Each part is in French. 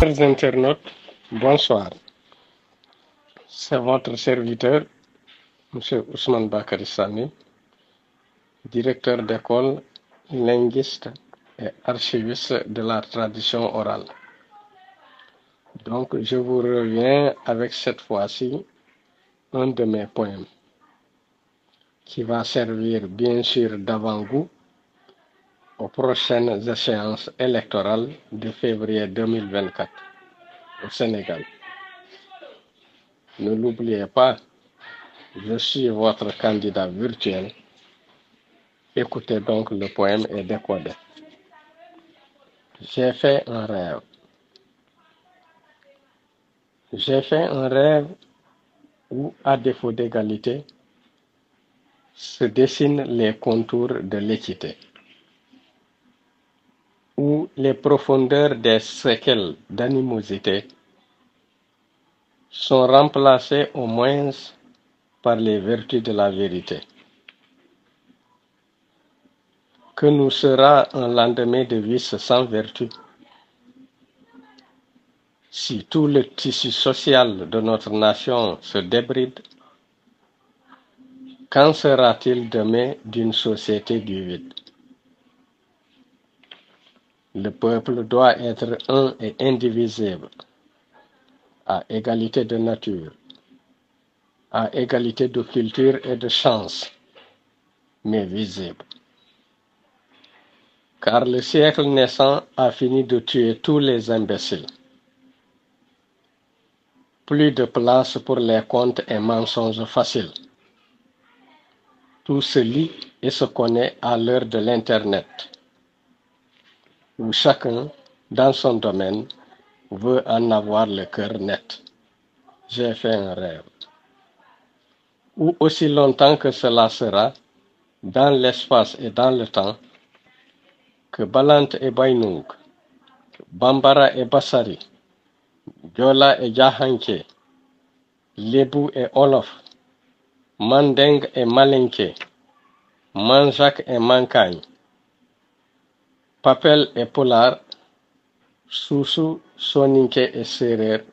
Chers internautes, bonsoir. C'est votre serviteur, M. Ousmane Bakary Sami, directeur d'école, linguiste et archiviste de la tradition orale. Donc, je vous reviens avec cette fois-ci un de mes poèmes qui va servir bien sûr d'avant-goût aux prochaines échéances électorales de février 2024 au Sénégal. Ne l'oubliez pas, je suis votre candidat virtuel. Écoutez donc le poème et décodez. J'ai fait un rêve. J'ai fait un rêve où, à défaut d'égalité, se dessinent les contours de l'équité, où les profondeurs des séquelles d'animosité sont remplacées au moins par les vertus de la vérité. Que nous sera un lendemain de vice sans vertu? Si tout le tissu social de notre nation se débride, qu'en sera-t-il demain d'une société du vide? Le peuple doit être un et indivisible, à égalité de nature, à égalité de culture et de chance, mais visible. Car le siècle naissant a fini de tuer tous les imbéciles. Plus de place pour les contes et mensonges faciles. Tout se lit et se connaît à l'heure de l'Internet, où chacun, dans son domaine, veut en avoir le cœur net. J'ai fait un rêve. Ou aussi longtemps que cela sera, dans l'espace et dans le temps, que Balante et Bainouk, Bambara et Bassari, Diola et Jahanke, Lebu et Olof, Mandeng et Malinke, Manjak et Mankagne, Papel et Polar, Soussou, Soninke et Serer,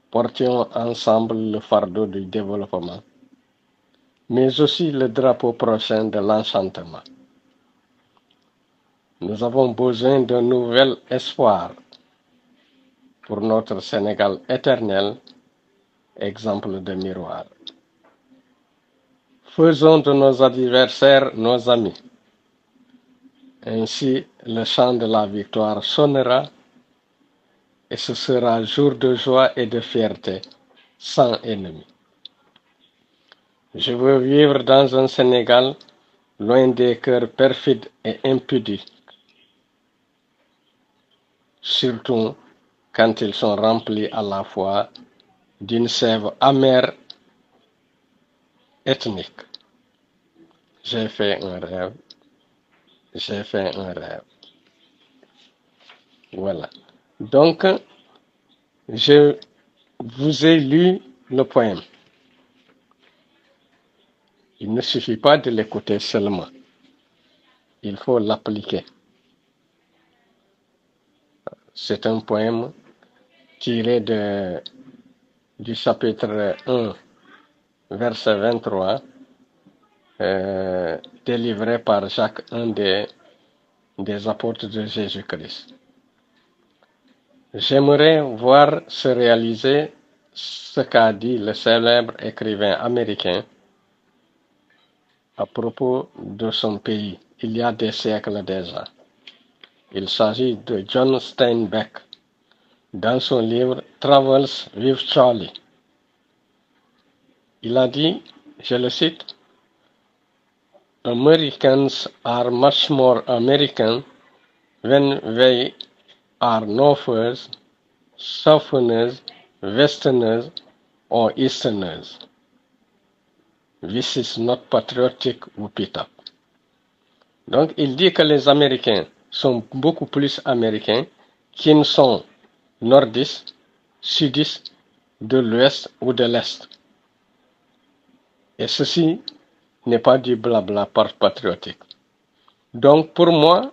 portions ensemble le fardeau du développement, mais aussi le drapeau prochain de l'enchantement. Nous avons besoin d'un nouvel espoir pour notre Sénégal éternel, exemple de miroir. Faisons de nos adversaires nos amis. Ainsi, le chant de la victoire sonnera et ce sera jour de joie et de fierté, sans ennemis. Je veux vivre dans un Sénégal loin des cœurs perfides et impudiques, surtout quand ils sont remplis à la fois d'une sève amère ethnique. J'ai fait un rêve. J'ai fait un rêve. Voilà. Donc, je vous ai lu le poème. Il ne suffit pas de l'écouter seulement. Il faut l'appliquer. C'est un poème tiré du chapitre 1, verset 23, délivré par Jacques, un des apôtres de Jésus-Christ. J'aimerais voir se réaliser ce qu'a dit le célèbre écrivain américain à propos de son pays, il y a des siècles déjà. Il s'agit de John Steinbeck, dans son livre Travels with Charlie. Il a dit, je le cite, Americans are much more American when they are Northers, Southerners, Westerners, or Easterners. This is not patriotic, whoop up. Donc, il dit que les Américains sont beaucoup plus Américains qu'ils ne sont nordistes, sudistes, de l'Ouest ou de l'Est. Et ceci n'est pas du blabla patriotique. Donc, pour moi,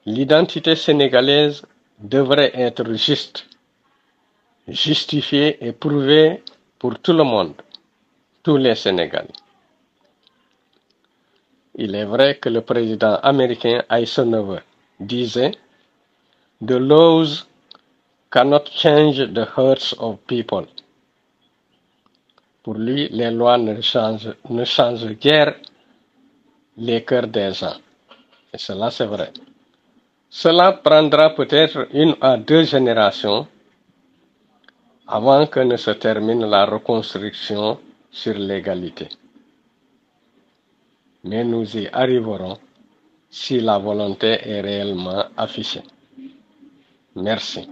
l'identité sénégalaise devrait être juste, justifié et prouvé pour tout le monde, tous les Sénégalais. Il est vrai que le président américain Eisenhower disait "The laws cannot change the hearts of people." Pour lui, les lois ne changent guère les cœurs des gens. Et cela, c'est vrai. Cela prendra peut-être une à deux générations avant que ne se termine la reconstruction sur l'égalité. Mais nous y arriverons si la volonté est réellement affichée. Merci.